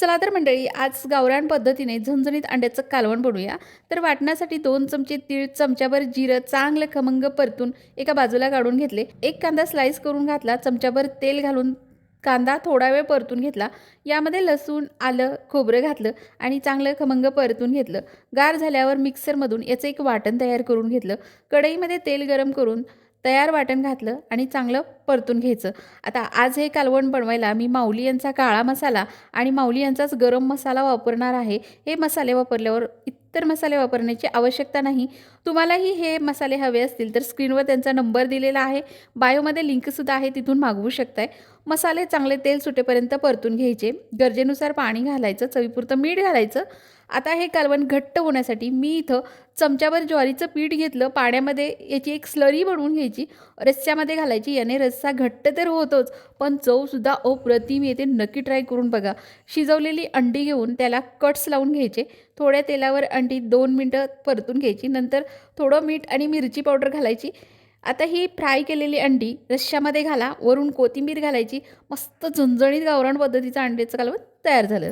चला तर मंडळी, आज गावरान पद्धतीने झणझणीत अंड्याचं कालवण बनवूया. तर वाटण्यासाठी 2 चमचे तीळ, चमच्याभर जिरं चांगलं खमंग परतून एका बाजूला काढून घेतले. एक कांदा स्लाइस करून घातला. चमच्याभर तेल घालून कांदा थोडा वेळ परतून घेतला. यामध्ये लसूण, आलं, खोबरं घातलं आणि चांगलं खमंग परतून घेतलं. गार झाल्यावर मिक्सरमधून याचं एक वाटण तयार करून घेतलं. कढईमध्ये तेल गरम करून तयार वाटण घातलं आणि चांगलं परतून घ्यायचं. आता आज हे कालवण बनवायला मी माऊली यांचा काळा मसाला आणि माऊली यांचाच गरम मसाला वापरणार आहे. हे मसाले वापरल्यावर इतर मसाले वापरण्याची आवश्यकता नाही. तुम्हालाही हे मसाले हवे असतील तर स्क्रीनवर त्यांचा नंबर दिलेला आहे, बायोमध्ये लिंकसुद्धा आहे, तिथून मागवू शकताय. मसाले चांगले तेल सुटेपर्यंत परतून घ्यायचे. गरजेनुसार पाणी घालायचं, चवीपुरतं मीठ घालायचं. आता हे कालवण घट्ट होण्यासाठी मी इथं चमच्याभर ज्वारीचं पीठ घेतलं. पाण्यामध्ये याची एक स्लरी बनवून घ्यायची, रस्स्यामध्ये घालायची. याने रस्सा घट्ट तर होतोच, पण चवसुद्धा अप्रतिम येते. नक्की ट्राय करून बघा. शिजवलेली अंडी घेऊन त्याला कट्स लावून घ्यायचे. थोड्या तेलावर अंडी 2 मिनटं परतून घ्यायची. नंतर थोडं मीठ आणि मिरची पावडर घालायची. आता ही फ्राय केलेली अंडी रश्श्यामध्ये घाला. वरून कोथिंबीर घालायची. मस्त झणझणीत गावरान पद्धतीचं अंड्याचं कालवण तयार झालं.